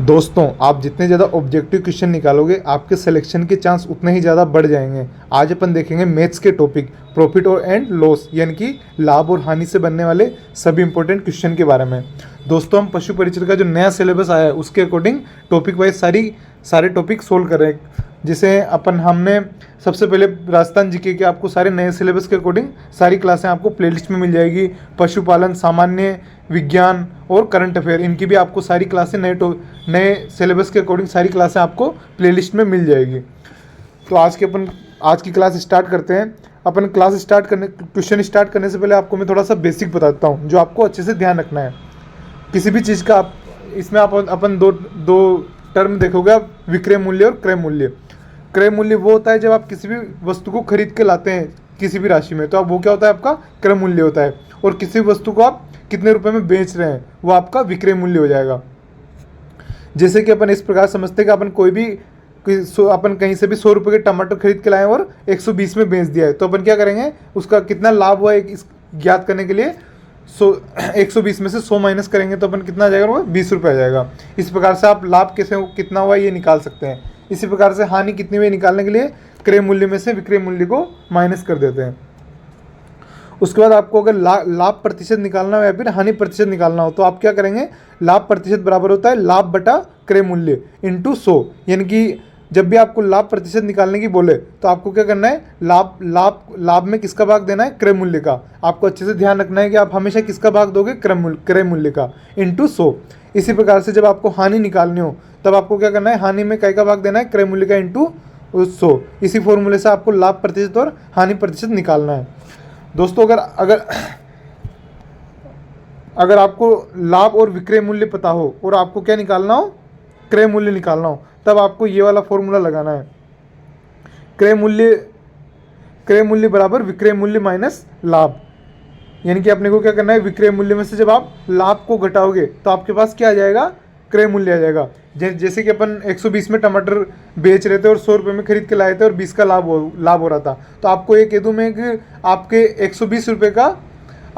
दोस्तों, आप जितने ज़्यादा ऑब्जेक्टिव क्वेश्चन निकालोगे आपके सिलेक्शन के चांस उतने ही ज़्यादा बढ़ जाएंगे। आज अपन देखेंगे मैथ्स के टॉपिक प्रॉफिट और एंड लॉस, यानी कि लाभ और हानि से बनने वाले सभी इंपॉर्टेंट क्वेश्चन के बारे में। दोस्तों, हम पशु परिचय का जो नया सिलेबस आया है उसके अकॉर्डिंग टॉपिक वाइज सारे टॉपिक सोल्व कर रहे हैं। जिसे हमने सबसे पहले राजस्थान जीके के आपको सारे नए सिलेबस के अकॉर्डिंग सारी क्लासें आपको प्लेलिस्ट में मिल जाएगी। पशुपालन, सामान्य विज्ञान और करंट अफेयर, इनकी भी आपको सारी क्लासें नए सिलेबस के अकॉर्डिंग सारी क्लासें आपको प्लेलिस्ट में मिल जाएगी। तो आज की क्लास स्टार्ट करते हैं। क्वेश्चन स्टार्ट करने से पहले आपको मैं थोड़ा सा बेसिक बताता हूँ जो आपको अच्छे से ध्यान रखना है। किसी भी चीज़ का इसमें अपन दो टर्म देखोगे आप, विक्रय मूल्य और क्रय मूल्य। क्रय मूल्य वो होता है जब आप किसी भी वस्तु को खरीद के लाते हैं किसी भी राशि में, तो अब वो क्या होता है, आपका क्रय मूल्य होता है। और किसी वस्तु को आप कितने रुपए में बेच रहे हैं वो आपका विक्रय मूल्य हो जाएगा। जैसे कि अपन इस प्रकार समझते हैं कि अपन कहीं से भी 100 रुपये के टमाटर खरीद के लाए और 120 में बेच दिया है, तो अपन क्या करेंगे, उसका कितना लाभ हुआ है इस ज्ञात करने के लिए 120 में से 100 माइनस करेंगे तो अपन कितना आ जाएगा, वो 20 रुपये आ जाएगा। इस प्रकार से आप लाभ कितना हुआ ये निकाल सकते हैं। इसी प्रकार से हानि कितनी हुई निकालने के लिए क्रय मूल्य में से विक्रय मूल्य को माइनस कर देते हैं। उसके बाद आपको अगर लाभ प्रतिशत निकालना हो या फिर हानि प्रतिशत निकालना हो तो आप क्या करेंगे, लाभ प्रतिशत बराबर होता है लाभ बटा क्रय मूल्य इंटू 100। यानी कि जब भी आपको लाभ प्रतिशत निकालने की बोले तो आपको क्या करना है, लाभ में किसका भाग देना है, क्रय मूल्य का। आपको अच्छे से ध्यान रखना है कि आप हमेशा किसका भाग दोगे, क्रय मूल्य का इंटू 100। इसी प्रकार से जब आपको हानि निकालनी हो तब आपको क्या करना है, हानि में कै का भाग देना है, क्रय मूल्य का इंटू 100। इसी फॉर्मूले से आपको लाभ प्रतिशत और हानि प्रतिशत निकालना है। दोस्तों, अगर आपको लाभ और विक्रय मूल्य पता हो और आपको क्या निकालना हो, क्रय मूल्य निकालना हो, तब आपको ये वाला फॉर्मूला लगाना है। क्रय मूल्य बराबर विक्रय मूल्य माइनस लाभ। यानी कि अपने को क्या करना है, विक्रय मूल्य में से जब आप लाभ को घटाओगे तो आपके पास क्या आ जाएगा, क्रय मूल्य आ जाएगा। जैसे कि अपन 120 में टमाटर बेच रहे थे और 100 रुपये में खरीद के लाए थे और 20 का लाभ हो रहा था, तो आपको ये कह दूँ मैं कि आपके 120 रुपये का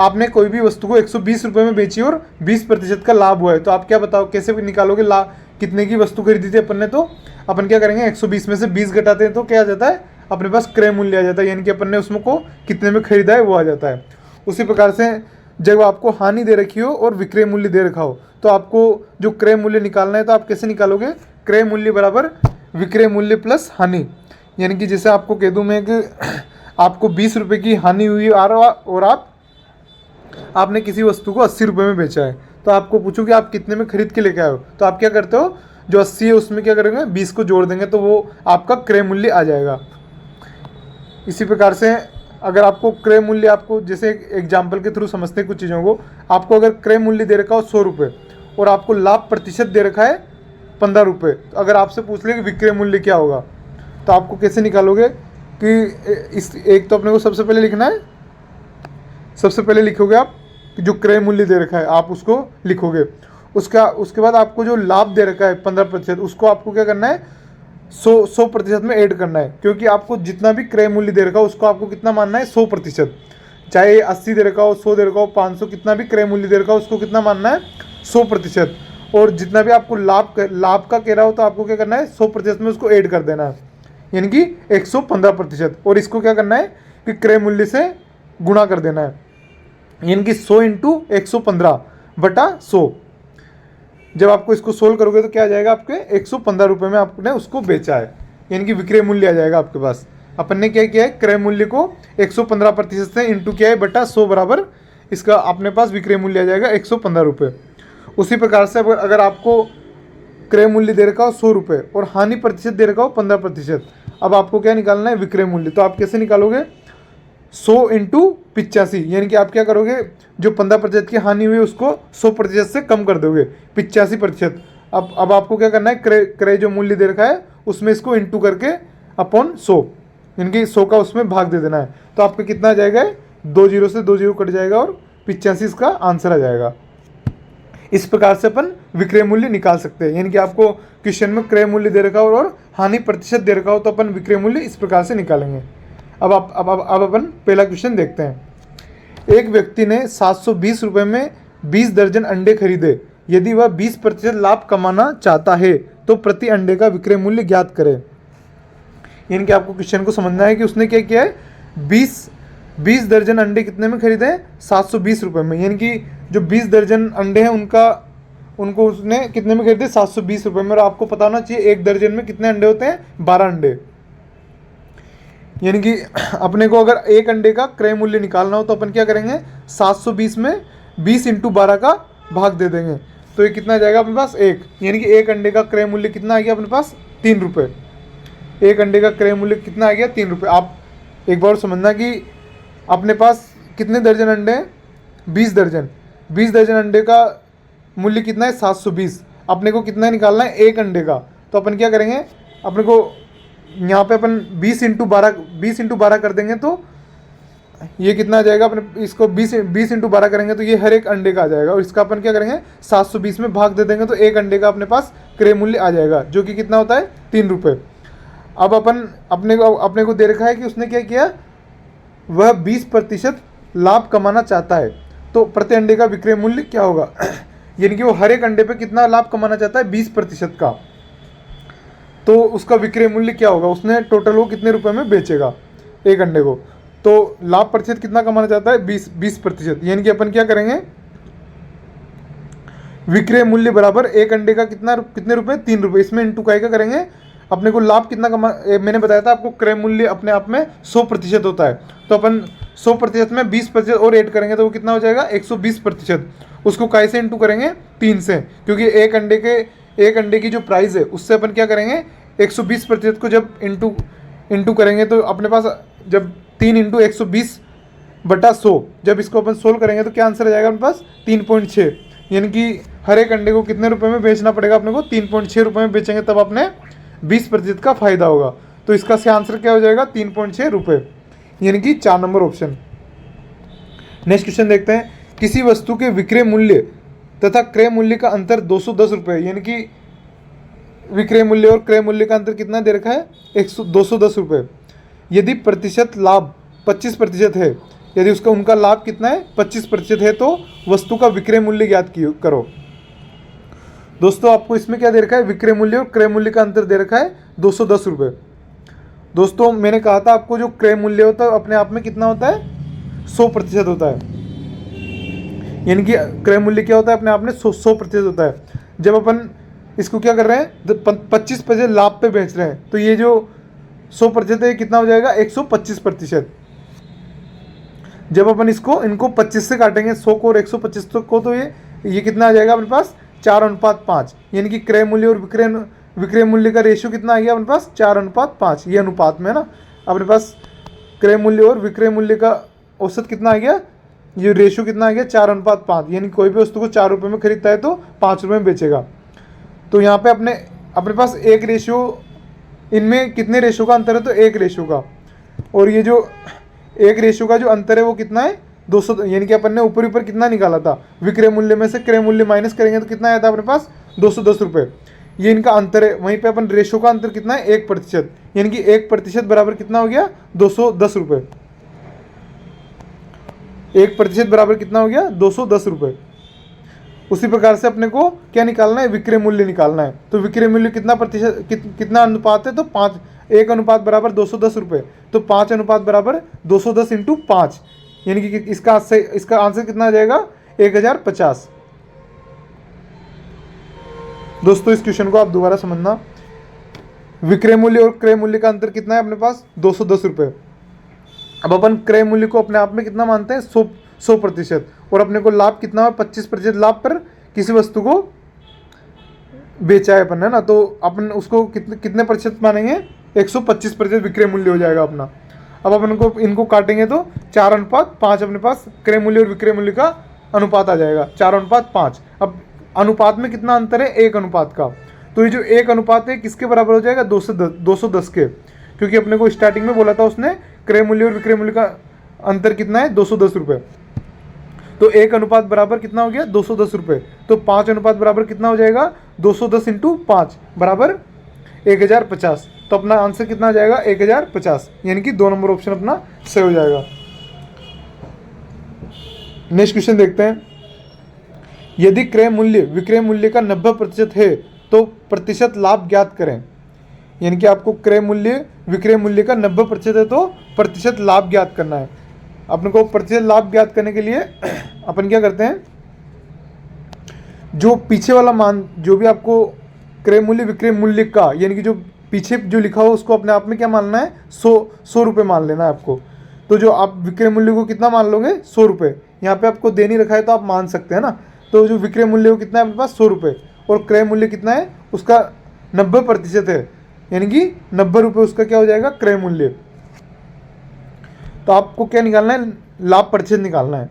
आपने कोई भी वस्तु को 120 रुपये में बेची और 20% का लाभ हुआ है, तो आप क्या बताओ कैसे निकालोगे, लाभ कितने की वस्तु खरीदी थी अपन ने, तो अपन क्या करेंगे, 120 में से 20 घटाते हैं तो क्या आ जाता है, अपने पास क्रय मूल्य आ जाता है। यानी कि अपन ने उसमें को कितने में खरीदा है वो आ जाता है। उसी प्रकार से जब आपको हानि दे रखी हो और विक्रय मूल्य दे रखा हो तो आपको जो क्रय मूल्य निकालना है तो आप कैसे निकालोगे, क्रय मूल्य बराबर विक्रय मूल्य प्लस हानि। यानी कि जैसे आपको कह दूं मैं कि आपको 20 रुपये की हानि हुई और आपने किसी वस्तु को 80 रुपये में बेचा है, तो आपको पूछूं कि आप कितने में खरीद के लेके आए हो, तो आप क्या करते हो, जो 80 है उसमें क्या करेंगे, 20 को जोड़ देंगे तो वो आपका क्रय मूल्य आ जाएगा। इसी प्रकार से अगर आपको क्रय मूल्य, आपको जैसे एग्जाम्पल के थ्रू समझते हैं कुछ चीज़ों को, आपको अगर क्रय मूल्य दे रखा हो 100 रुपये और आपको लाभ प्रतिशत दे रखा है 15 रुपये, तो अगर आपसे पूछ ले कि विक्रय मूल्य क्या होगा तो आपको कैसे निकालोगे कि एक तो अपने को सबसे पहले लिखना है, सबसे पहले लिखोगे आप जो क्रय मूल्य दे रखा है आप उसको लिखोगे। उसके बाद आपको जो लाभ दे रखा है 15%, उसको आपको क्या करना है, 100% में ऐड करना है। क्योंकि आपको जितना भी क्रय मूल्य दे रखा हो उसको आपको कितना मानना है, 100%। चाहे 80 दे रखा हो, 100 दे रखा हो, 500, कितना भी क्रय मूल्य दे रखा हो उसको कितना मानना है, 100%। और जितना भी आपको लाभ का कह रहा हो तो आपको क्या करना है, 100% में उसको ऐड कर देना है, यानी कि 115%। और इसको क्या करना है कि क्रय मूल्य से गुणा कर देना है, यानी कि 100 इंटू 115 बटा 100। जब आपको इसको सोल्व करोगे तो क्या आ जाएगा, आपके 115 रुपये में आपने उसको बेचा है, यानी कि विक्रय मूल्य आ जाएगा आपके पास। अपन ने क्या किया है, क्रय मूल्य को 115% से इंटू किया है बटा 100 बराबर इसका अपने पास विक्रय मूल्य आ जाएगा 115 रुपये। उसी प्रकार से अगर आपको क्रय मूल्य दे रखा हो 100 रुपये और हानि प्रतिशत दे रखा हो 15%, अब आपको क्या निकालना है, विक्रय मूल्य। तो आप कैसे निकालोगे, 100 इंटू 85, यानी कि आप क्या करोगे, जो 15% की हानि हुई उसको 100% से कम कर दोगे, 85%। अब आपको क्या करना है, क्रय जो मूल्य दे रखा है उसमें इसको इंटू करके अपॉन 100, यानी कि 100 का उसमें भाग दे देना है। तो आपका कितना आ जाएगा, 2 जीरो से 2 जीरो कट जाएगा और 85 इसका आंसर आ जाएगा। इस प्रकार से अपन विक्रय मूल्य निकाल सकते हैं। यानी कि आपको क्वेश्चन में क्रय मूल्य दे रखा हो और हानि प्रतिशत दे रखा हो तो अपन विक्रय मूल्य इस प्रकार से निकालेंगे। अब अपन पहला क्वेश्चन देखते हैं। एक व्यक्ति ने 720 रुपये में 20 दर्जन अंडे खरीदे यदि वह 20% लाभ कमाना चाहता है तो प्रति अंडे का विक्रय मूल्य ज्ञात करें। यानी कि आपको क्वेश्चन को समझना है कि उसने क्या किया है, 20 दर्जन अंडे कितने में खरीदे हैं, 720 रुपये में। यानी कि जो 20 दर्जन अंडे हैं उनको उसने कितने में खरीदे, 720 रुपये में। और आपको पता होना चाहिए एक दर्जन में कितने अंडे होते हैं, 12 अंडे। यानी कि अपने को अगर एक अंडे का क्रय मूल्य निकालना हो तो अपन क्या करेंगे, 720 में 20 × 12 का भाग दे देंगे, तो ये कितना जाएगा अपने पास, 1। यानी कि एक अंडे का क्रय मूल्य कितना आ गया अपने पास, 3 रुपये। एक अंडे का क्रय मूल्य कितना आ गया, 3 रुपये। आप एक बार समझना कि अपने पास कितने दर्जन अंडे हैं, 20 दर्जन। 20 दर्जन अंडे का मूल्य कितना है, 720। अपने को कितना निकालना है, एक अंडे का। तो अपन क्या करेंगे, अपने को यहाँ पे अपन 20 × 12 कर देंगे तो ये कितना आ जाएगा, अपने इसको 20 × 12 करेंगे तो ये हर एक अंडे का आ जाएगा। और इसका अपन क्या करेंगे, 720 में भाग दे देंगे तो एक अंडे का अपने पास क्रय मूल्य आ जाएगा, जो कि कितना होता है, 3 रुपये। अब अपने को दे रखा है कि उसने क्या किया, वह 20% लाभ कमाना चाहता है, तो प्रति अंडे का विक्रय मूल्य क्या होगा। यानी कि वो हर एक अंडे पे कितना लाभ कमाना चाहता है, 20% का, तो उसका विक्रय मूल्य क्या होगा, उसने टोटल वो कितने रुपए में बेचेगा एक अंडे को। तो लाभ प्रतिशत कितना कमाना चाहता है, 20%। यानी कि अपन क्या करेंगे, विक्रय मूल्य बराबर एक अंडे का कितने रुपए, 3 रुपये। इसमें इंटू का करेंगे, अपने को लाभ कितना मैंने बताया था आपको, क्रय मूल्य अपने आप में 100% होता है, तो अपन 100% में 20% और ऐड करेंगे तो वो कितना हो जाएगा, 120%। उसको कैसे इंटू करेंगे, 3 से, क्योंकि एक अंडे की जो प्राइस है उससे अपन क्या करेंगे, 120% को जब इंटू करेंगे तो अपने पास जब 3 × 120/100, जब इसको अपन सोल्व करेंगे तो क्या आंसर आ जाएगा अपने पास, 3.6। यानी कि हर एक अंडे को कितने रुपए में बेचना पड़ेगा अपने को, 3.6 रुपये में बेचेंगे तब अपने 20% का फायदा होगा। तो इसका सही आंसर क्या हो जाएगा, 3.6 रुपये। यानी कि 4 नंबर ऑप्शन। नेक्स्ट क्वेश्चन देखते हैं, किसी वस्तु के विक्रय मूल्य तथा क्रय मूल्य का अंतर 210 रुपये। यानी कि विक्रय मूल्य और क्रय मूल्य का अंतर कितना दे रखा है, 210 रुपये। यदि प्रतिशत लाभ 25% है, यदि उनका लाभ कितना है, 25% है, तो वस्तु का विक्रय मूल्य ज्ञात करो। दोस्तों आपको इसमें क्या दे रखा है, विक्रय मूल्य और क्रय मूल्य का अंतर दे रखा है 210 रुपये। दोस्तों मैंने कहा था आपको जो क्रय मूल्य होता है अपने आप में कितना होता है, 100% होता है। यानी कि क्रय मूल्य क्या होता है, अपने आप में 100% होता है। जब अपन इसको क्या कर रहे हैं, 25% लाभ पे बेच रहे हैं, तो ये जो 100% है कितना हो जाएगा, 125%। जब अपन इनको 25 से काटेंगे, 100 को और 125 को, तो ये कितना आ जाएगा अपने पास, 4:5। यानी कि क्रय मूल्य और विक्रय मूल्य का रेशियो कितना आ गया अपने पास, 4:5। ये अनुपात में ना अपने पास क्रय मूल्य और विक्रय मूल्य का औसत कितना आ गया, ये रेशियो कितना आ गया, 4:5। यानी कोई भी वस्तु को 4 रुपये में खरीदता है तो 5 रुपये में बेचेगा। तो यहाँ पे अपने पास एक रेशियो, इनमें कितने रेशियो का अंतर है, तो एक रेशियो का। और ये जो एक रेशियो का जो अंतर है वो कितना है, 200। यानी कि अपन ने ऊपर कितना निकाला था, विक्रय मूल्य में से क्रय मूल्य माइनस करेंगे तो कितना आया था अपने पास, 210 रुपये। ये इनका अंतर है। वहीं पे अपन रेशियो का अंतर कितना है, 1%। यानी कि 1% बराबर कितना हो गया, 210 रुपये। 1% बराबर कितना हो गया, 210 रुपये। उसी प्रकार से अपने को क्या निकालना है, विक्रय मूल्य निकालना है। तो विक्रय मूल्य कितना प्रतिशत, कितना अनुपात है, तो 5, 1 अनुपात बराबर 210 रुपये, तो 5 अनुपात बराबर 210 × 5। यानी कि इसका आंसर कितना आ जाएगा, 1050। दोस्तों इस क्वेश्चन को आप दोबारा समझना, विक्रय मूल्य और क्रय मूल्य का अंतर कितना है अपने पास, 210 रुपये। अब अपन क्रय मूल्य को अपने आप में कितना मानते हैं, 100%। और अपने को लाभ कितना है, 25% लाभ पर किसी वस्तु को बेचा है अपन, है ना, तो अपन उसको कितने प्रतिशत मानेंगे, 125% विक्रय मूल्य हो जाएगा अपना। अब अपन को इनको काटेंगे तो 4:5 अपने पास क्रय मूल्य और विक्रय मूल्य का अनुपात आ जाएगा, 4:5। अब अनुपात में कितना अंतर है, 1 अनुपात का। तो ये जो 1 अनुपात है किसके बराबर हो जाएगा, 210 के, क्योंकि अपने को स्टार्टिंग में बोला था उसने क्रय मूल्य और विक्रय मूल्य का अंतर कितना है, 210 रुपये। तो 1 अनुपात बराबर कितना हो गया, 210 रुपये। तो 5 अनुपात बराबर कितना हो जाएगा, 210 × 5 बराबर 1050। तो अपना आंसर कितना आ जाएगा, 1050। यानी कि 2 नंबर ऑप्शन अपना सही हो जाएगा। नेक्स्ट क्वेश्चन देखते हैं, यदि क्रय मूल्य विक्रय मूल्य का 90% है तो प्रतिशत लाभ ज्ञात करें। यानी कि आपको क्रय मूल्य विक्रय मूल्य का 90% है तो प्रतिशत लाभ ज्ञात करना है। अपन को प्रतिशत लाभ ज्ञात करने के लिए अपन क्या करते हैं, जो पीछे वाला मान जो भी आपको क्रय मूल्य विक्रय मूल्य का यानी कि जो पीछे जो लिखा हो उसको अपने आप में क्या मानना है, 100 रुपये मान लेना है आपको। तो जो आप विक्रय मूल्य को कितना मान लोगे, 100 रुपये। यहाँ पे आपको दे नहीं रखा है तो आप मान सकते हैं ना। तो जो विक्रय मूल्य वो कितना है अपने पास, 100 रुपये, और क्रय मूल्य कितना है उसका 90% है, यानी कि 90 रुपये उसका क्या हो जाएगा, क्रय मूल्य। तो आपको क्या निकालना है, लाभ प्रतिशत निकालना है।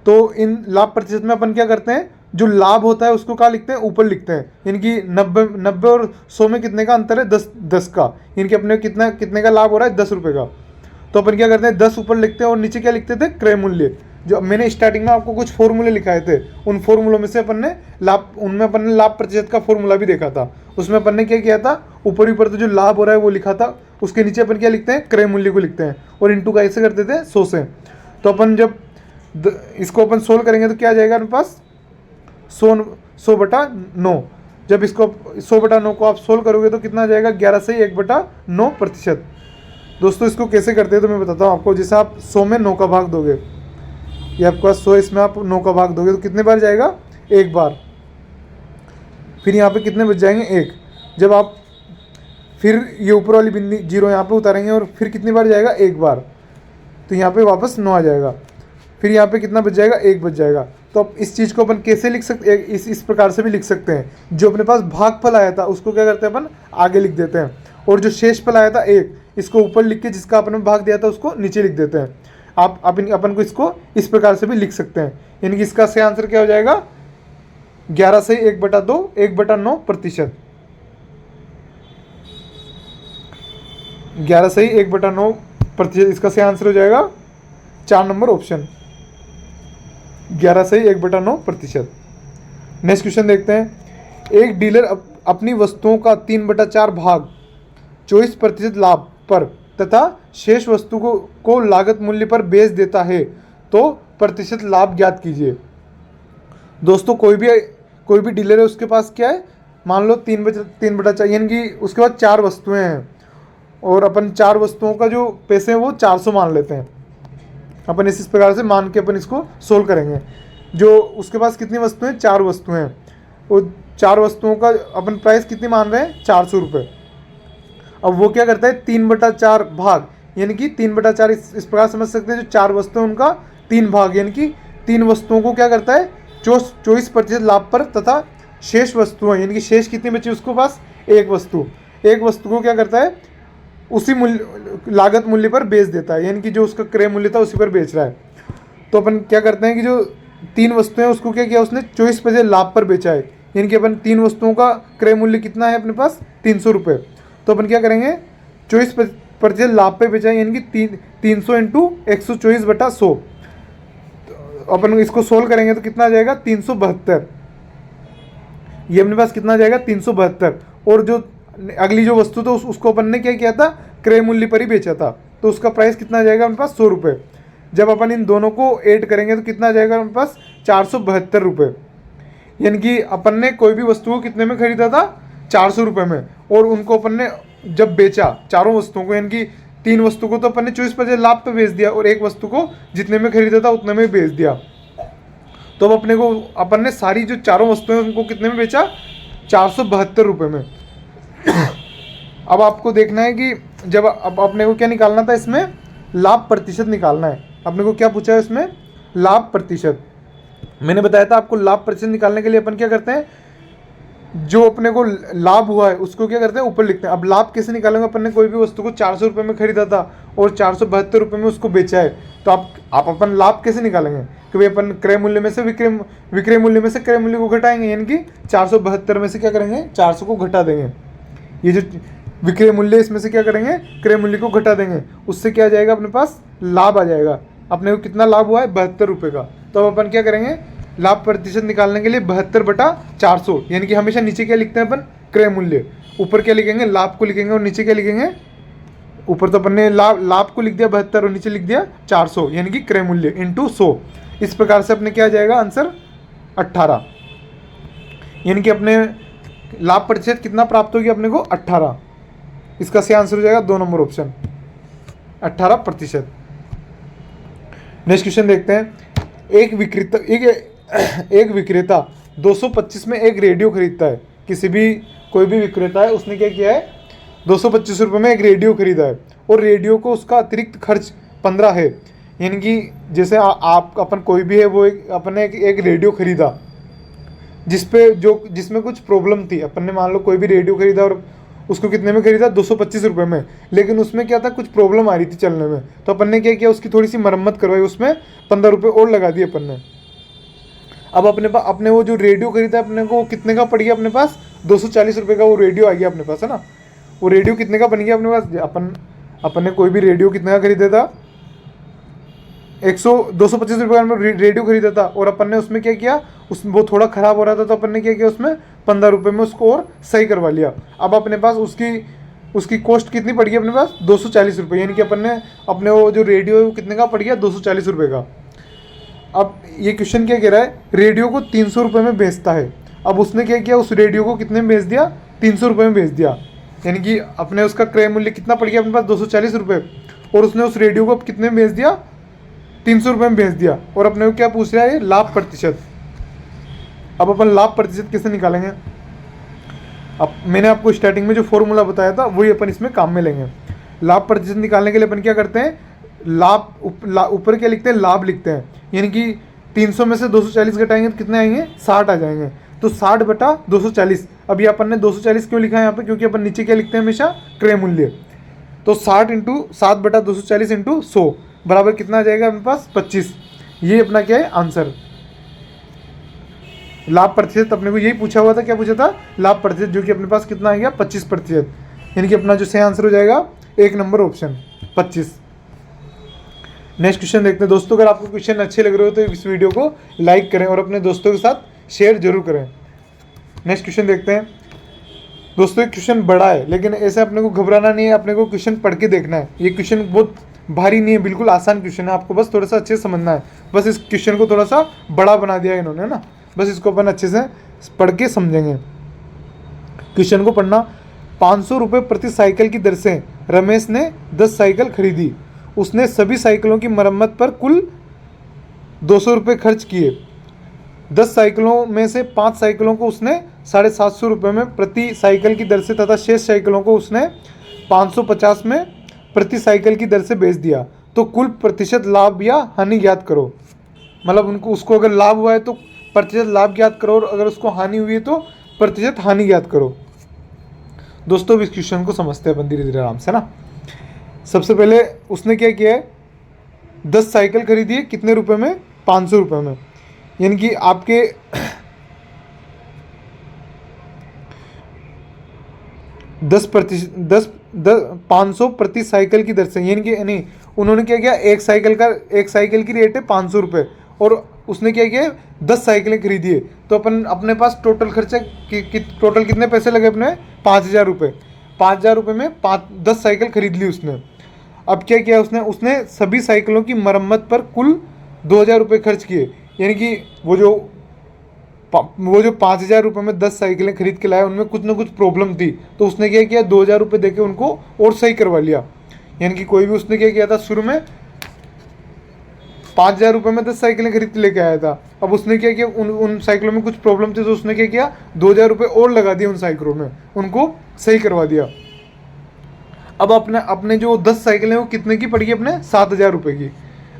तो इन लाभ प्रतिशत में अपन क्या करते हैं, जो लाभ होता है उसको क्या लिखते हैं, ऊपर लिखते हैं। यानी कि 90 और 100 में कितने का अंतर है, 10 का। यानी कि अपने कितने का लाभ हो रहा है, 10 रुपये का। तो अपन क्या करते हैं, 10 ऊपर लिखते हैं और नीचे क्या लिखते थे, क्रय मूल्य। जो मैंने स्टार्टिंग में आपको कुछ फॉर्मूले लिखाए थे, उन फॉर्मूलों में से अपन ने लाभ प्रतिशत का फॉर्मूला भी देखा था। उसमें अपन ने क्या किया था, ऊपर तो जो लाभ हो रहा है वो लिखा था, उसके नीचे अपन क्या लिखते हैं, क्रय मूल्य को लिखते हैं, और इंटू का ऐसे करते थे 100 से। तो अपन जब इसको अपन सोल्व करेंगे तो क्या आ जाएगा अपने पास, 100/9। जब इसको 100/9 को आप सोल्व करोगे तो कितना आ जाएगा, 11 से 1/9%। दोस्तों इसको कैसे करते हैं तो मैं बताता हूँ आपको। जैसे आप 100 में 9 का भाग दोगे, ये आपके पास 100, इसमें आप 9 का भाग दोगे तो कितने बार जाएगा, 1 बार। फिर यहाँ पे कितने बच जाएंगे, 1। जब आप फिर ये ऊपर वाली बिंदी 0 यहाँ पे उतारेंगे और फिर कितनी बार जाएगा, 1 बार। तो यहाँ पे वापस 9 आ जाएगा। फिर यहाँ पे कितना बच जाएगा, 1 बच जाएगा। तो अब इस चीज़ को अपन कैसे लिख सकते हैं, इस प्रकार से भी लिख सकते हैं। जो अपने पास भागफल आया था उसको क्या करते हैं अपन, आगे लिख देते हैं, और जो शेषफल आया था 1, इसको ऊपर लिख के जिसका अपन ने भाग दिया था उसको नीचे लिख देते हैं। आप अपन को इसको इस प्रकार से भी लिख सकते हैं। यानी कि इसका सही आंसर क्या हो जाएगा, 11 से 1/2 1/9%। 11 से 1/9% इसका सही आंसर हो जाएगा 4 नंबर ऑप्शन, 11 से 1/9%। नेक्स्ट क्वेश्चन देखते हैं। एक डीलर अपनी वस्तुओं का 3/4 भाग 24% लाभ पर तथा शेष वस्तु को लागत मूल्य पर बेच देता है, तो प्रतिशत लाभ ज्ञात कीजिए। दोस्तों कोई भी डीलर है, उसके पास क्या है, मान लो 3/4, यानी कि उसके पास 4 वस्तुएं हैं, और अपन 4 वस्तुओं का जो पैसे हैं वो 400 मान लेते हैं। अपन इस प्रकार से मान के अपन इसको सोल्व करेंगे। जो उसके पास कितनी वस्तुएं, 4 वस्तुएं हैं, वो 4 वस्तुओं का अपन प्राइस कितनी मान रहे हैं, 400 रुपये। अब वो क्या करता है, 3/4 भाग, यानी कि 3/4 इस प्रकार समझ सकते हैं, जो 4 वस्तुएं उनका 3 भाग, यानी कि 3 वस्तुओं को क्या करता है, 24% लाभ पर तथा शेष वस्तुएं, यानी कि शेष कितनी बची उसके पास, एक वस्तु को क्या करता है, उसी लागत मूल्य पर बेच देता है, यानी कि जो उसका क्रय मूल्य था उसी पर बेच रहा है। तो अपन क्या करते हैं कि जो 3 वस्तुएं उसको क्या किया, उसने 24% लाभ पर बेचा है, यानी कि अपन 3 वस्तुओं का क्रय मूल्य कितना है अपने पास, 300 रुपये। तो अपन क्या करेंगे, 24% लाभ पे बेचा है, यानी कि 300 × 124/100। अपन इसको सोल्व करेंगे तो कितना आ जाएगा, 372। ये अपने पास कितना आ जाएगा, 372। और जो अगली जो वस्तु तो उसको अपन ने क्या किया था, क्रय मूल्य पर ही बेचा था, तो उसका प्राइस कितना आ जाएगा अपने पास, 100 रुपये। जब अपन इन दोनों को ऐड करेंगे तो कितना आ जाएगा अपने पास, 472 रुपये। यानी कि अपन ने कोई भी वस्तु को कितने में खरीदा था, 400 रुपये में, और उनको अपन ने जब बेचा चारों वस्तुओं को, यानी कि 3 वस्तु को तो अपन ने 24% लाभ पे बेच दिया, और एक वस्तु को जितने में खरीदा था उतने में बेच दिया। तो अब अपन ने सारी जो चारों वस्तुएं उनको कितने में बेचा, 472 रुपये में। अब आपको देखना है कि जब अब अपने को क्या निकालना था, इसमें लाभ प्रतिशत निकालना है। अपने को क्या पूछा है इसमें, लाभ प्रतिशत। मैंने बताया था आपको, लाभ प्रतिशत निकालने के लिए अपन क्या करते हैं, जो अपने को लाभ हुआ है उसको क्या करते हैं, ऊपर लिखते हैं। अब लाभ कैसे निकालेंगे, अपन ने कोई भी वस्तु को 400 रुपये में खरीदा था और 472 रुपये में उसको बेचा है, तो आप अपन लाभ कैसे निकालेंगे कि भाई अपन क्रय मूल्य में से विक्रय मूल्य में से क्रय मूल्य को घटाएंगे, यानी कि 472 में से क्या करेंगे, 400 को घटा देंगे। ये जो विक्रय मूल्य इसमें से क्या करेंगे, क्रय मूल्य को घटा देंगे, उससे क्या आ जाएगा अपने पास, लाभ आ जाएगा। अपने को कितना लाभ हुआ है, 72 रुपये का। तो अब अपन क्या करेंगे, लाभ प्रतिशत निकालने के लिए 72/400, यानी कि हमेशा नीचे क्या लिखते हैं अपन, क्रय मूल्य, ऊपर क्या लिखेंगे, लाभ को लिखेंगे, और नीचे क्या लिखेंगे, ऊपर तो अपन ने लाभ को लिख दिया 72 और नीचे लिख दिया 400, यानी कि क्रय मूल्य इंटू 100। इस प्रकार से अपने क्या आ जाएगा आंसर, 18, यानी कि अपने लाभ प्रतिशत कितना प्राप्त होगी अपने को 18। इसका सही आंसर हो जाएगा 2 नंबर ऑप्शन 18%। नेक्स्ट क्वेश्चन देखते हैं। एक विक्रेता 225 में एक रेडियो खरीदता है। कोई भी विक्रेता है, उसने क्या किया है, 225 रुपये में एक रेडियो खरीदा है और रेडियो को उसका अतिरिक्त खर्च 15 है। यानी कि जैसे आप अपन कोई भी है वो अपने एक रेडियो खरीदा जिसमें कुछ प्रॉब्लम थी। अपन ने मान लो कोई भी रेडियो खरीदा और उसको कितने में खरीदा, 225 रुपये में, लेकिन उसमें क्या था, कुछ प्रॉब्लम आ रही थी चलने में, तो अपन ने क्या किया, उसकी थोड़ी सी मरम्मत करवाई, उसमें 15 रुपये और लगा दिए अपन ने। अब अपने वो जो रेडियो खरीदा अपने को कितने का पड़ गया, अपने पास 240 रुपये का वो रेडियो आ गया अपने पास, है ना। वो रेडियो कितने का बन गया अपने पास, अपन ने कोई भी रेडियो कितने का खरीदा था, 225 रुपये का रेडियो खरीदा था और अपन ने उसमें क्या किया, वो थोड़ा ख़राब हो रहा था तो अपन ने क्या किया, उसमें 15 रुपये में उसको और सही करवा लिया। अब अपने पास उसकी कॉस्ट कितनी पड़ गई अपने पास, 240 रुपये, यानी कि अपन ने अपने वो जो रेडियो है वो कितने का पड़ गया, 240 रुपये का। अब ये क्वेश्चन क्या कह रहा है, रेडियो को 300 रुपये में बेचता है। अब उसने क्या किया, उस रेडियो को कितने में बेच दिया, 300 रुपये में बेच दिया, यानी कि अपने उसका क्रय मूल्य कितना पड़ गया अपने पास, 240 रुपये, और उसने उस रेडियो को कितने में बेच दिया, 300 रुपये में बेच दिया। और अपने को क्या पूछ रहा है, लाभ प्रतिशत। अब अपन लाभ प्रतिशत कैसे निकालेंगे, अब मैंने आपको स्टार्टिंग में जो फॉर्मूला बताया था वही अपन इसमें काम में लेंगे। लाभ प्रतिशत निकालने के लिए अपन क्या करते हैं, ऊपर क्या लिखते हैं, लाभ लिखते हैं, यानी कि 300 में से 240 घटाएंगे तो कितने आएंगे, 60 आ जाएंगे, तो 60 बटा 240। अभी अपन ने 240 क्यों लिखा है यहाँ पे, क्योंकि अपन नीचे क्या लिखते हैं हमेशा, क्रय मूल्य। तो 7 बटा 240 इंटू 100 बराबर कितना आ जाएगा अपने पास, 25। ये अपना क्या है आंसर। लाभ प्रतिशत अपने को यही पूछा हुआ था, क्या पूछा था, लाभ प्रतिशत, जो कि अपने पास कितना आ गया, 25%, यानी कि अपना जो सही आंसर हो जाएगा 1 नंबर ऑप्शन 25। नेक्स्ट क्वेश्चन देखते हैं दोस्तों। अगर आपको क्वेश्चन अच्छे लग रहे हो तो इस वीडियो को लाइक करें और अपने दोस्तों के साथ शेयर जरूर करें। नेक्स्ट क्वेश्चन देखते हैं दोस्तों। एक क्वेश्चन बड़ा है, लेकिन ऐसे अपने को घबराना नहीं है, अपने को क्वेश्चन पढ़ के देखना है। ये क्वेश्चन बहुत भारी नहीं है, बिल्कुल आसान क्वेश्चन है, आपको बस थोड़ा सा अच्छे से समझना है। बस इस क्वेश्चन को थोड़ा सा बड़ा बना दिया है इन्होंने ना, बस इसको अपन अच्छे से पढ़ के समझेंगे। क्वेश्चन को पढ़ना। 500 रुपये प्रति साइकिल की दर से रमेश ने 10 साइकिल खरीदी। उसने सभी साइकिलों की मरम्मत पर कुल 200 रुपये खर्च किए। 10 साइकिलों में से 5 साइकिलों को उसने 750 रुपये में प्रति साइकिल की दर से तथा शेष साइकिलों को उसने 550 में प्रति साइकिल की दर से बेच दिया। तो कुल प्रतिशत लाभ या हानि ज्ञात करो। मतलब उसको अगर लाभ हुआ है तो प्रतिशत लाभ ज्ञात करो, और अगर उसको हानि हुई है तो प्रतिशत हानि ज्ञात करो। दोस्तों इस क्वेश्चन को समझते हैं अपन धीरे धीरे आराम से ना। सबसे पहले उसने क्या किया है, 10 साइकिल खरीदी है, कितने रुपए में, 500 रुपये में, यानी कि आपके 500 प्रति साइकिल की दर से, यानी कि नहीं, उन्होंने क्या किया, एक साइकिल की रेट है 500 रुपये और उसने क्या किया, 10 साइकिलें खरीदी है। तो अपने पास टोटल खर्चा टोटल कितने पैसे लगे अपने, 5000 रुपये। 5000 रुपये में 10 साइकिल खरीद ली उसने। अब क्या किया उसने सभी साइकिलों की मरम्मत पर कुल 2000 रुपये खर्च किए, यानी कि वो जो 5000 रुपये में 10 साइकिलें खरीद के लाया, उनमें कुछ ना कुछ प्रॉब्लम थी, तो उसने क्या किया, 2000 रुपये देके उनको और सही करवा लिया। यानी कि कोई भी उसने क्या किया था, शुरू में 5000 रुपये में 10 साइकिलें खरीद के लेके आया था। अब उसने क्या किया, उन साइकिलों में कुछ प्रॉब्लम थी, तो उसने क्या किया, 2000 रुपये और लगा दिए उन साइकिलों में, उनको सही करवा दिया। अब अपने जो 10 साइकिलें वो कितने की पड़गी, अपने 7000 रुपये की।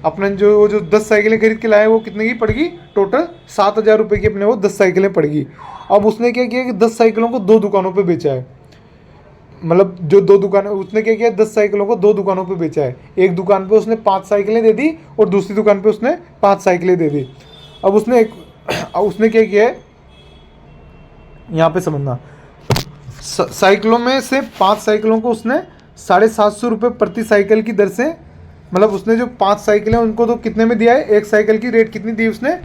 अपने जो 10 साइकिलें खरीद के लाए वो कितने की पड़गी, टोटल 7000 रुपये की अपने वो 10 साइकिलें पड़गी। अब उसने क्या किया कि 10 साइकिलों को 2 दुकानों पे बेचा है। मतलब जो 2 दुकानें, उसने क्या किया, 10 साइकिलों को 2 दुकानों पे बेचा है। एक दुकान पे उसने 5 साइकिलें दे दी और दूसरी दुकान पे उसने 5 साइकिलें दे दी। अब उसने क्या किया है, यहाँ पे समझना, साइकिलों में से 5 साइकिलों को उसने 750 रुपये प्रति साइकिल की दर से, मतलब उसने जो 5 साइकिलें उनको तो कितने में दिया है, एक साइकिल की रेट कितनी दी उसने,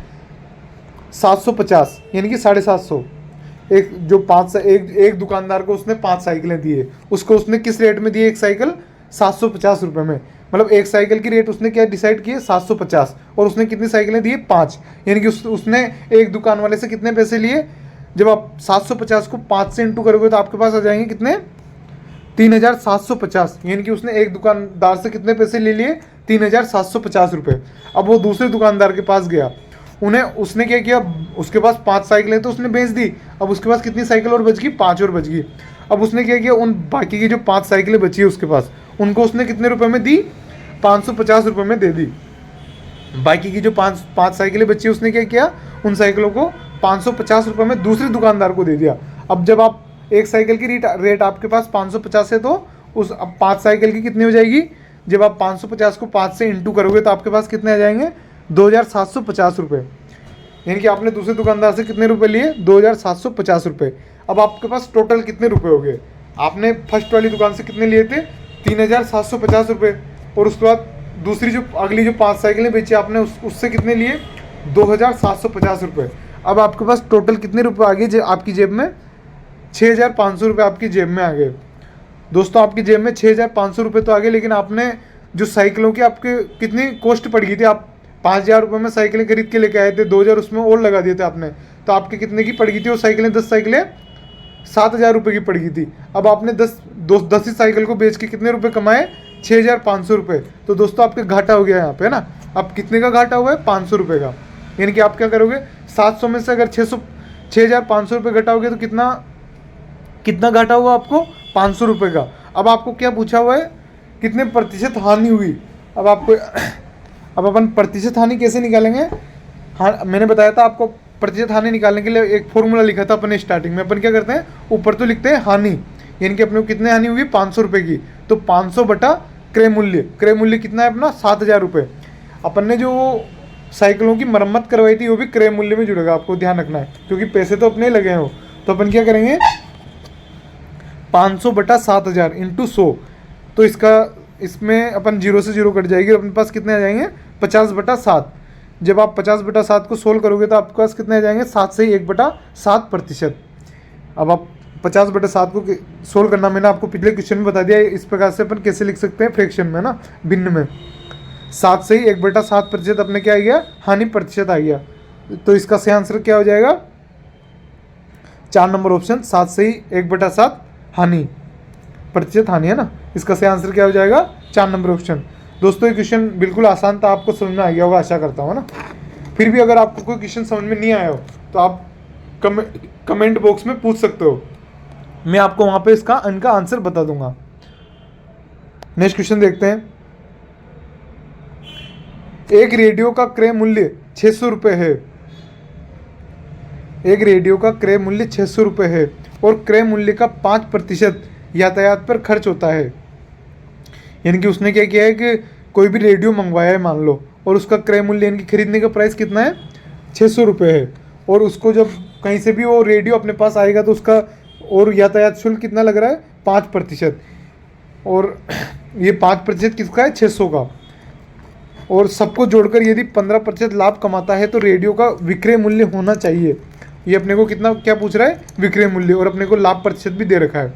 750, यानी कि 750। एक दुकानदार को उसने 5 साइकिलें दी है, उसको उसने किस रेट में दी है, एक साइकिल 750 रुपये में। मतलब एक साइकिल की रेट उसने क्या डिसाइड किए 750, और उसने कितनी साइकिलें दी 5, यानी कि उसने एक दुकान वाले से कितने पैसे लिए। जब आप 750 को 5 से इंटू करोगे तो आपके पास आ जाएंगे कितने 3750, यानी कि उसने एक दुकानदार से कितने पैसे ले लिए 3750 रुपये। अब वो दूसरे दुकानदार के पास गया, उसने क्या किया, उसके पास 5 साइकिलें तो उसने बेच दी। अब उसके पास कितनी साइकिल और बच गई 5 और बच गई। अब उसने क्या किया, उन बाकी की जो 5 साइकिलें बची है उसके पास, उनको उसने कितने रुपए में दी 550 रुपये में दे दी। बाकी की जो पाँच साइकिलें बची उसने क्या किया, उन साइकिलों को 550 रुपये में दूसरे दुकानदार को दे दिया। अब जब आप एक साइकिल की रेट आपके पास 550 है, तो उस अब 5 साइकिल की कितनी हो जाएगी, जब आप 550 को 5 से इंटू करोगे तो आपके पास कितने आ जाएंगे 2750 रुपये। यानी कि आपने दूसरे दुकानदार से कितने रुपए लिए 2750 रुपये। अब आपके पास टोटल कितने रुपए हो गए, आपने फर्स्ट वाली दुकान से कितने लिए थे 3750 रुपये, और उसके बाद दूसरी जो अगली जो 5 साइकिलें बेची आपने उससे कितने लिए 2750 रुपये। अब आपके पास टोटल कितने रुपए आ गए आपकी जेब में 6500 रुपये आपकी जेब में आ गए। दोस्तों आपकी जेब में 6500 रुपये तो आ गए, लेकिन आपने जो साइकिलों की आपके कितनी कॉस्ट पड़ गई थी, आप 5000 रुपये में साइकिलें खरीद के लेके आए थे, 2000 उसमें और लगा दिए थे आपने, तो आपके कितने की पड़ गई थी वो साइकिलें, 10 साइकिलें 7000 रुपये की पड़ गई थी। अब आपने 10 ही साइकिल को बेच के कितने रुपए कमाए 6500 रुपये। तो दोस्तों आपके घाटा हो गया यहाँ पे, है ना। अब कितने का घाटा हुआ है 500 रुपये का। यानी कि आप क्या करोगे 700 में से अगर 6500 रुपये घटाओगे तो कितना घाटा हुआ आपको 500 रुपये का। अब आपको क्या पूछा हुआ है कितने प्रतिशत हानि हुई। अब अपन प्रतिशत हानि कैसे निकालेंगे। हाँ मैंने बताया था आपको प्रतिशत हानि निकालने के लिए एक फॉर्मूला लिखा था अपने स्टार्टिंग में। अपन क्या करते हैं ऊपर तो लिखते हैं हानि, यानी कि अपने को कितने हानि हुई 500 रुपये की, तो 500 बटा क्रय मूल्य कितना है अपना 7000 रुपये। अपन ने जो साइकिलों की मरम्मत करवाई थी वो भी क्रय मूल्य में जुड़ेगा, आपको ध्यान रखना है, क्योंकि पैसे तो अपने लगे हैं। तो अपन क्या करेंगे 500 बटा 7000 इंटू 100, तो इसमें अपन 0 से 0 कट जाएगी और अपने पास कितने आ जाएंगे 50 बटा 7। जब आप 50 बटा 7 को सोल्व करोगे तो आपके पास कितने आ जाएंगे 7 से ही 1 बटा 7%। अब आप 50 बटा 7 को सोल्व करना मैंने आपको पिछले क्वेश्चन में बता दिया। इस प्रकार से अपन कैसे लिख सकते हैं फ्रैक्शन में ना, भिन्न में। 7 से ही 1 बटा 7% अपने क्या आ गया हानि प्रतिशत आ गया। तो इसका सही आंसर क्या हो जाएगा 4 नंबर ऑप्शन, 7 से ही 1 बटा 7 हानि प्रतिशत हानि, है ना। इसका सही आंसर क्या हो जाएगा 4 नंबर ऑप्शन। दोस्तों ये क्वेश्चन बिल्कुल आसान था, आपको समझ में आ गया होगा आशा करता हूँ, है ना। फिर भी अगर आपको कोई क्वेश्चन समझ में नहीं आया हो तो आप कमेंट बॉक्स में पूछ सकते हो, मैं आपको वहाँ पे इनका आंसर बता दूंगा। नेक्स्ट क्वेश्चन देखते हैं। एक रेडियो का क्रय मूल्य 600 रुपये है। एक रेडियो का क्रय मूल्य 600 रुपये है और क्रय मूल्य का 5% यातायात पर खर्च होता है। यानी कि उसने क्या किया है कि कोई भी रेडियो मंगवाया है मान लो, और उसका क्रय मूल्य यानी कि खरीदने का प्राइस कितना है 600 रुपये है, और उसको जब कहीं से भी वो रेडियो अपने पास आएगा तो उसका और यातायात शुल्क कितना लग रहा है 5%, और ये 5% किसका है 600 का, और सबको जोड़कर यदि 15% लाभ कमाता है तो रेडियो का विक्रय मूल्य होना चाहिए। ये अपने को कितना क्या पूछ रहा है विक्रय मूल्य, और अपने को लाभ प्रतिशत भी दे रखा है।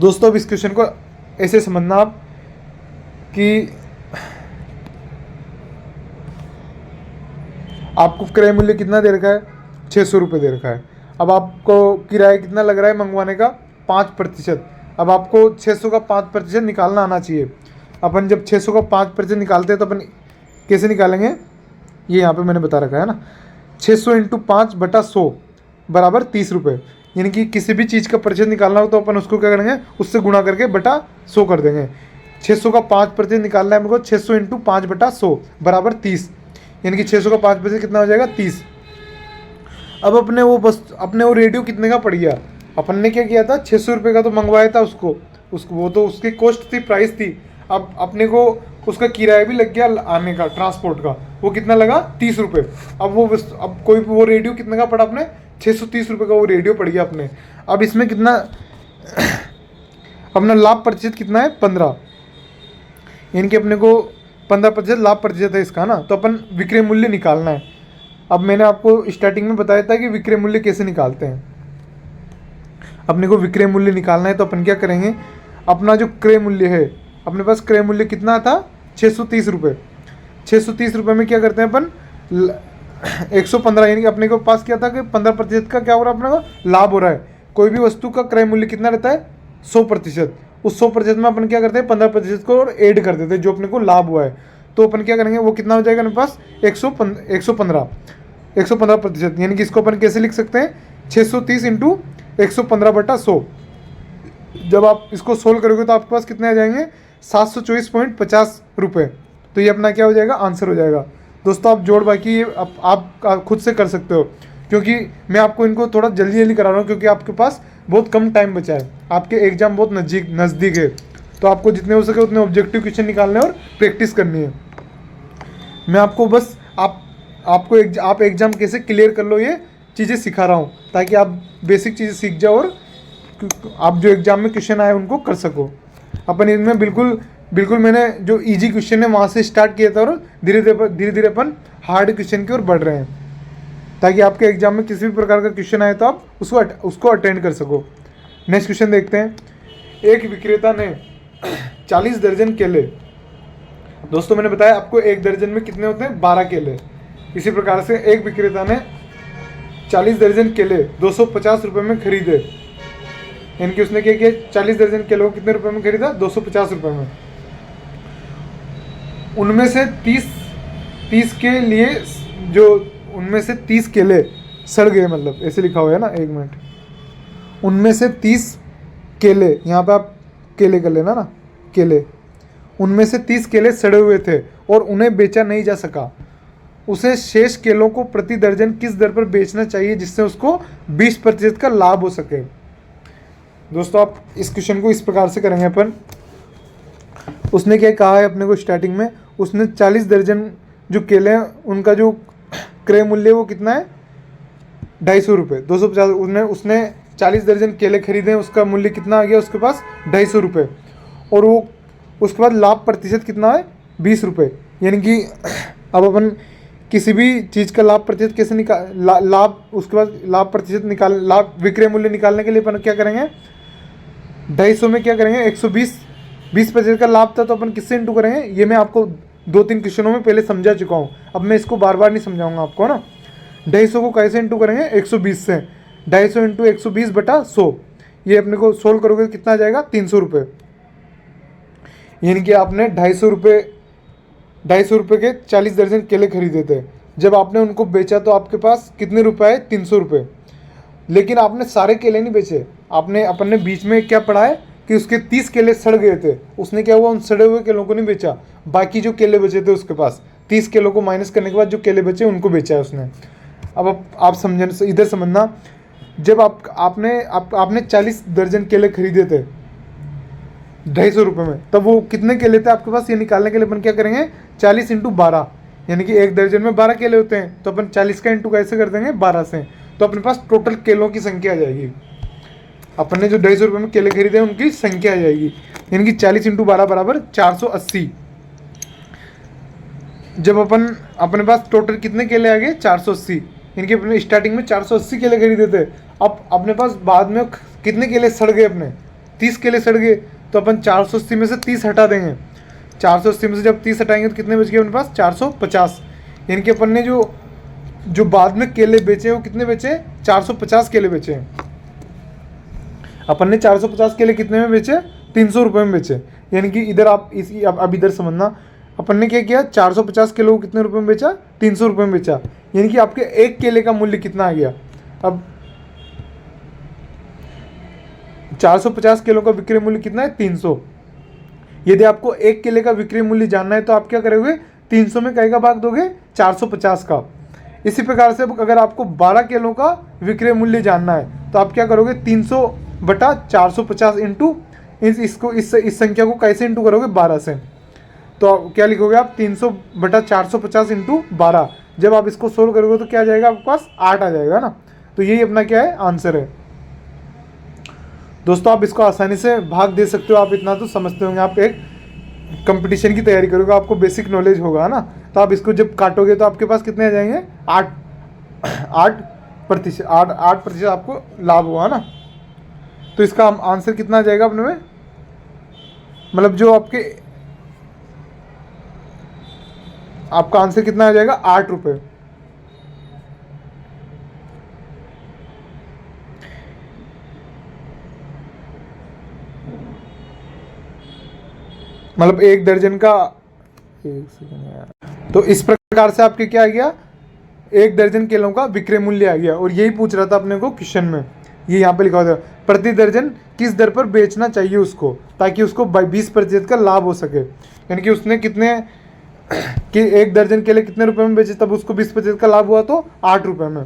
दोस्तों अब इस क्वेश्चन को ऐसे समझना आप कि आपको क्रय मूल्य कितना दे रखा है 600 रुपये दे रखा है। अब आपको किराया कितना लग रहा है मंगवाने का 5%। अब आपको 600 का 5% निकालना आना चाहिए। अपन जब 600 का 5% निकालते हैं तो अपन कैसे निकालेंगे, ये यहाँ पे मैंने बता रखा है ना। 600 इंटू 5 बटा 100 बराबर 30 रुपये। यानी कि किसी भी चीज़ का प्रतिशत निकालना हो तो अपन उसको क्या करेंगे उससे गुणा करके बटा 100 कर देंगे। 600 का 5% निकालना है मेरे को, 600 इंटू 5 बटा 100 बराबर 30, यानी कि 600 का 5% कितना हो जाएगा 30। अब अपने वो रेडियो कितने का पड़ गया, अपन ने क्या किया था 600 रुपये का तो मंगवाया था उसको वो तो उसकी कॉस्ट थी, प्राइस थी। अब अपने को उसका किराया भी लग गया आने का, ट्रांसपोर्ट का, वो कितना लगा 30 रुपये। अब वो रेडियो कितने का पड़ा अपने 630 रुपये का वो रेडियो पड़ गया अपने। अब इसमें कितना अपना लाभ प्रतिशत कितना है 15, यानी कि अपने को 15% लाभ प्रतिशत है इसका ना। तो अपन विक्रय मूल्य निकालना है। अब मैंने आपको स्टार्टिंग में बताया था कि विक्रय मूल्य कैसे निकालते हैं। अपने को विक्रय मूल्य निकालना है तो अपन क्या करेंगे, अपना जो क्रय मूल्य है अपने पास क्रय मूल्य कितना था 630 रुपये। 630 रुपये में क्या करते हैं अपन 115, यानी कि अपने को पास क्या था कि 15% का क्या हो रहा है अपने को लाभ हो रहा है। कोई भी वस्तु का क्रय मूल्य कितना रहता है 100%, उस 100% में अपन क्या करते हैं 15% को और ऐड कर देते हैं जो अपने को लाभ हुआ है। तो अपन क्या करेंगे वो कितना हो जाएगा अपने पास 115%, यानी कि इसको अपन कैसे लिख सकते हैं 630 इंटू 115/100। जब आप इसको सोल्व करोगे तो आपके पास कितने आ जाएंगे 724.50 रुपये। तो ये अपना क्या हो जाएगा आंसर हो जाएगा। दोस्तों आप जोड़ बाकी ये आप खुद से कर सकते हो, क्योंकि मैं आपको इनको थोड़ा जल्दी जल्दी करा रहा हूँ क्योंकि आपके पास बहुत कम टाइम बचा है, आपके एग्जाम बहुत नज़दीक है। तो आपको जितने हो सके उतने ऑब्जेक्टिव क्वेश्चन निकालने और प्रैक्टिस करनी है। मैं आपको बस आप एग्ज़ाम कैसे क्लियर कर लो ये चीज़ें सिखा रहा हूँ, ताकि आप बेसिक चीज़ें सीख जाओ और आप जो एग्ज़ाम में क्वेश्चन आए उनको कर सको। अपन इनमें बिल्कुल मैंने जो इजी क्वेश्चन है वहाँ से स्टार्ट किया था और धीरे धीरे अपन हार्ड क्वेश्चन की ओर बढ़ रहे हैं, ताकि आपके एग्जाम में किसी भी प्रकार का क्वेश्चन आए तो आप उसको अटेंड कर सको। नेक्स्ट क्वेश्चन देखते हैं। एक विक्रेता ने 40 दर्जन केले, दोस्तों मैंने बताया आपको एक दर्जन में कितने होते हैं 12 केले। इसी प्रकार से एक विक्रेता ने 40 दर्जन केले 250 रुपये में खरीदे, यानी कि उसने क्या किया 40 दर्जन केलों को कितने रुपए में खरीदा 250 रुपये में। उनमें से 30 के लिए जो उनमें से 30 केले सड़ गए, मतलब ऐसे लिखा हुआ है ना, एक मिनट, उनमें से 30 केले, यहाँ पे आप केले कर लेना ना, केले, उनमें से 30 केले सड़े हुए थे और उन्हें बेचा नहीं जा सका। उसे शेष केलों को प्रति दर्जन किस दर पर बेचना चाहिए जिससे उसको 20% का लाभ हो सके। दोस्तों आप इस क्वेश्चन को इस प्रकार से करेंगे अपन। उसने क्या कहा है अपने को स्टार्टिंग में, उसने 40 दर्जन जो केले हैं उनका जो क्रय मूल्य वो कितना है 250 रुपये, 250। उसने 40 दर्जन केले खरीदे, उसका मूल्य कितना आ गया उसके पास 250 रुपये, और वो उसके बाद लाभ प्रतिशत कितना है 20 रुपये। यानी कि अब अपन किसी भी चीज़ का लाभ प्रतिशत कैसे लाभ उसके बाद लाभ प्रतिशत लाभ विक्रय मूल्य निकालने के लिए अपन क्या करेंगे 250 में क्या करेंगे 20% का लाभ था तो अपन किससे इंटू करेंगे। ये मैं आपको 2-3 क्वेश्चनों में पहले समझा चुका हूँ, अब मैं इसको बार बार नहीं समझाऊंगा आपको ना। 250 को कैसे इंटू करेंगे 120 से, 250 इंटू 120/100, ये अपने को सोल्व करोगे कितना आ जाएगा 300 रुपये। यानी कि आपने 250 रुपये के 40 दर्जन केले खरीदे थे, जब आपने उनको बेचा तो आपके पास कितने रुपए आए 300 रुपये। लेकिन आपने सारे केले नहीं बेचे, अपन ने बीच में क्या पढ़ा है कि उसके 30 केले सड़ गए थे, उसने क्या हुआ उन सड़े हुए केलों को नहीं बेचा, बाकी जो केले बचे थे उसके पास 30 केलों को माइनस करने के बाद जो केले बचे उनको बेचा है उसने। अब आप समझ इधर समझना, जब आपने 40 दर्जन केले खरीदे थे 250 रुपये में, तब वो कितने केले थे आपके पास, ये निकालने के लिए अपन क्या करेंगे 40 इंटू 12, यानी कि एक दर्जन में 12 केले होते हैं, तो अपन 40 का इंटू कैसे कर देंगे 12 से, तो अपने पास टोटल केलों की संख्या आ जाएगी। अपन ने जो 250 रुपये में केले खरीदे उनकी संख्या आ जाएगी, यानी कि 40 इंटू 12 बराबर 480। जब अपने पास टोटल कितने केले आ गए 480, यानी कि अपने स्टार्टिंग में 480 केले खरीदे थे, अब अपने पास बाद में कितने केले सड़ गए, अपने 30 केले सड़ गए, तो अपन 480 में से 30 हटा देंगे। 480 में से जब 30 हटाएंगे तो कितने बच गए अपने पास 450, यानी कि अपन ने जो बाद में केले बेचे वो कितने बेचे 450 केले बेचे। अपन ने 450 केले कितने में बेचे 300 रुपये में बेचे, यानी कि इधर आप अब इधर समझना, अपन ने क्या किया 450 किलो को कितने रुपए में बेचा 300 रुपये में बेचा, यानी कि आपके एक केले का मूल्य कितना आ गया। अब 450 किलो का विक्रय मूल्य कितना है 300। यदि आपको एक केले का विक्रय मूल्य जानना है तो आप क्या करोगे 300 में कई का भाग दोगे 450 का। इसी प्रकार से अगर आपको 12 केलों का विक्रय मूल्य जानना है तो आप क्या करोगे 300/450 इंटू इस संख्या को कैसे इंटू करोगे 12 से, तो क्या लिखोगे आप 300/450 इंटू 12। जब आप इसको सोल्व करोगे तो क्या आ जाएगा आपके पास 8 आ जाएगा ना। तो यही अपना क्या है आंसर है। दोस्तों आप इसको आसानी से भाग दे सकते हो, आप इतना तो समझते होंगे, आप एक कंपटीशन की तैयारी करोगे आपको बेसिक नॉलेज होगा ना, तो आप इसको जब काटोगे तो आपके पास कितने आ जाएंगे 8% आपको लाभ हुआ ना। तो इसका आंसर कितना आ जाएगा अपने में मतलब जो आपका आंसर कितना आ जाएगा, 8 रुपये। मतलब 1 दर्जन का, 1 सेकंड यार, तो इस प्रकार से आपके क्या आ गया, 1 दर्जन केलों का विक्रय मूल्य आ गया। और यही पूछ रहा था अपने को क्वेश्चन में, ये यहाँ पे लिखा हुआ था प्रति दर्जन किस दर पर बेचना चाहिए उसको, ताकि उसको 20% का लाभ हो सके। यानी कि उसने कितने कि 1 दर्जन केले कितने रुपए में बेचे, तब उसको 20% का लाभ हुआ तो 8 रुपये में।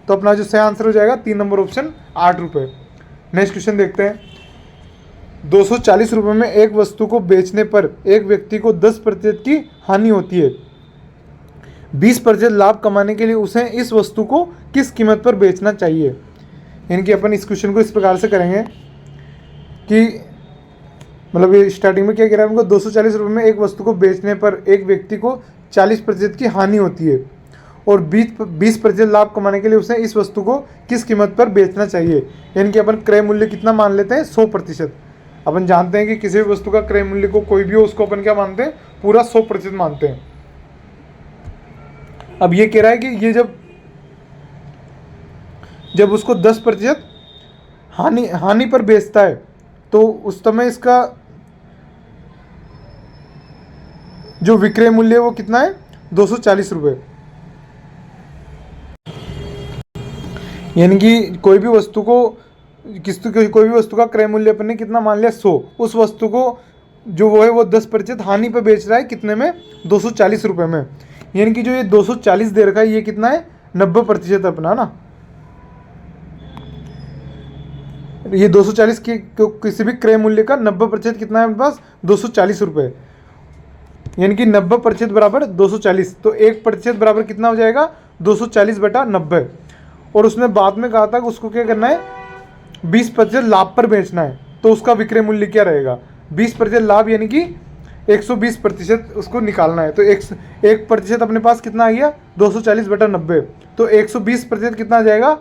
तो अपना जो सही आंसर हो जाएगा 3 नंबर ऑप्शन, 8 रुपये। नेक्स्ट क्वेश्चन देखते हैं। 240 रुपये में एक वस्तु को बेचने पर एक व्यक्ति को 10% की हानि होती है। 20% लाभ कमाने के लिए उसे इस वस्तु को किस कीमत पर बेचना चाहिए। यानी कि अपन इस क्वेश्चन को इस प्रकार से करेंगे कि मतलब ये स्टार्टिंग में क्या कह रहा है हमको, 240 रुपये में एक वस्तु को बेचने पर एक व्यक्ति को 40% की हानि होती है और 20% लाभ कमाने के लिए उसे इस वस्तु को किस कीमत पर बेचना चाहिए। यानी कि अपन क्रय मूल्य कितना मान लेते हैं, 100%। अपन जानते हैं कि किसी भी वस्तु का क्रय मूल्य को कोई भी हो उसको अपन क्या मानते हैं, पूरा 100% मानते हैं। अब ये कह रहा है कि ये जब उसको 10% हानि पर बेचता है तो उस समय इसका जो विक्रय मूल्य है वो कितना है, 240 रुपये। यानी कि कोई भी वस्तु का क्रय मूल्य अपन ने कितना मान लिया, 100। उस वस्तु को जो वो है वो 10% हानि पे बेच रहा है, कितने में, 240 रुपये में। यानी कि जो ये 240 दे रखा है ये कितना है, 90% अपना ना। ये 240 किसी भी क्रय मूल्य का 90% कितना है अपने पास, 240 रुपये। यानी कि 90% बराबर 240, तो 1% बराबर कितना हो जाएगा, 240/90। और उसने बाद में कहा था कि उसको क्या करना है, 20% लाभ पर बेचना है। तो उसका विक्रय मूल्य क्या रहेगा, 20% लाभ, यानी कि 120% उसको निकालना है। तो 1% अपने पास कितना आ गया, 240/90। तो 120% कितना आ जाएगा,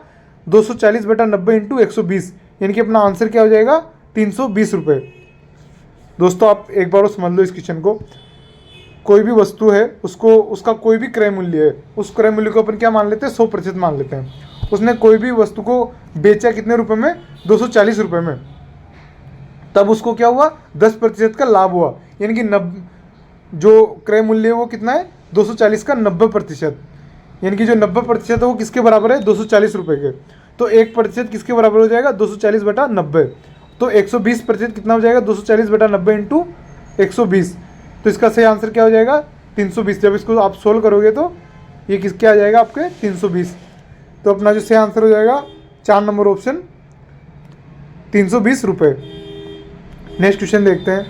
240/90 इंटू 120। यानी कि अपना आंसर क्या हो जाएगा, 320 रुपये। दोस्तों आप एक बार समझ लो इस क्वेश्चन को। कोई भी वस्तु है उसका कोई भी क्रय मूल्य है, उस क्रय मूल्य को अपन क्या मान लेते हैं, 100% मान लेते हैं। उसने कोई भी वस्तु को बेचा कितने रुपए में, 240 रुपये में, तब उसको क्या हुआ, 10% का लाभ हुआ। यानी कि जो क्रय मूल्य है वो कितना है, 240 का 90%। यानी कि जो 90% है वो किसके बराबर है, 240 रुपये के। तो 1% किसके बराबर हो जाएगा, 240/90। तो 120% कितना हो जाएगा, 240/90 इंटू 120। तो इसका सही आंसर क्या हो जाएगा, 320। जब इसको आप सोल्व करोगे तो ये किसके आ जाएगा, आपके 320। तो अपना जो सही आंसर हो जाएगा 4 नंबर ऑप्शन, 320 रुपये। नेक्स्ट क्वेश्चन देखते हैं।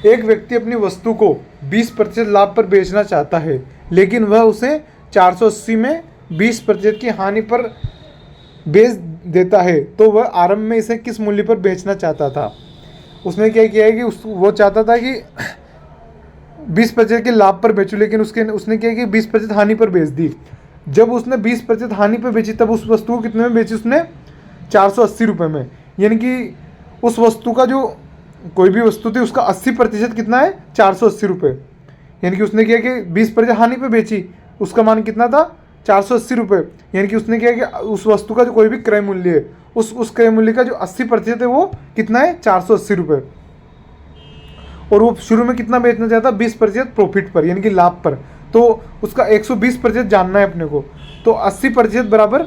एक व्यक्ति अपनी वस्तु को 20% लाभ पर बेचना चाहता है, लेकिन वह उसे 480 में 20% की हानि पर बेच देता है। तो वह आरंभ में इसे किस मूल्य पर बेचना चाहता था। उसने क्या किया है कि वो चाहता था कि 20% के लाभ पर बेचूं, लेकिन उसने क्या कि 20% हानि पर बेच दी। जब उसने 20% हानि पर बेची तब उस वस्तु को कितने में बेची उसने, 480 रुपये में। यानी कि उस वस्तु का जो कोई भी वस्तु थी उसका 80% कितना है, 480 रुपये। यानी कि उसने किया कि 20% हानि पर बेची, उसका मान कितना था, 480 रुपये। यानी कि उसने किया कि उस वस्तु का जो कोई भी क्रय मूल्य है उस क्रय मूल्य का जो 80% है वो कितना है, 480 रुपये। और वो शुरू में कितना बेचना चाहता, 20% प्रॉफिट पर, यानी कि लाभ पर। तो उसका 120% जानना है अपने को। तो 80% बराबर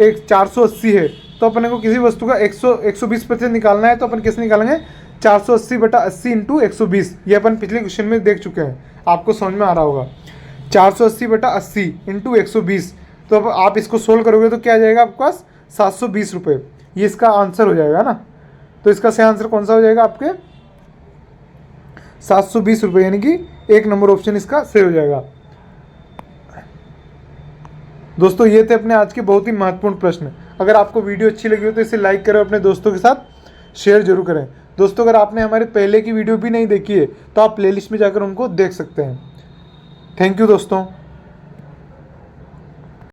480 है। तो अपने को किसी वस्तु का 120% निकालना है। तो अपन कैसे निकालेंगे, 480/80 इंटू 120। ये अपन पिछले क्वेश्चन में देख चुके हैं, आपको समझ में आ रहा होगा। 480/80 इंटू 120। तो अब आप इसको सोल्व करोगे तो क्या आ जाएगा आपके पास, 720 रुपये। ये इसका आंसर हो जाएगा ना। तो इसका सही आंसर कौन सा हो जाएगा आपके, 720 रुपये। यानी कि 1 नंबर ऑप्शन इसका सही हो जाएगा। दोस्तों ये थे अपने आज के बहुत ही महत्वपूर्ण प्रश्न। अगर आपको वीडियो अच्छी लगी हो तो इसे लाइक करें, अपने दोस्तों के साथ शेयर जरूर करें। दोस्तों अगर आपने हमारे पहले की वीडियो भी नहीं देखी है तो आप प्लेलिस्ट में जाकर उनको देख सकते हैं। थैंक यू दोस्तों।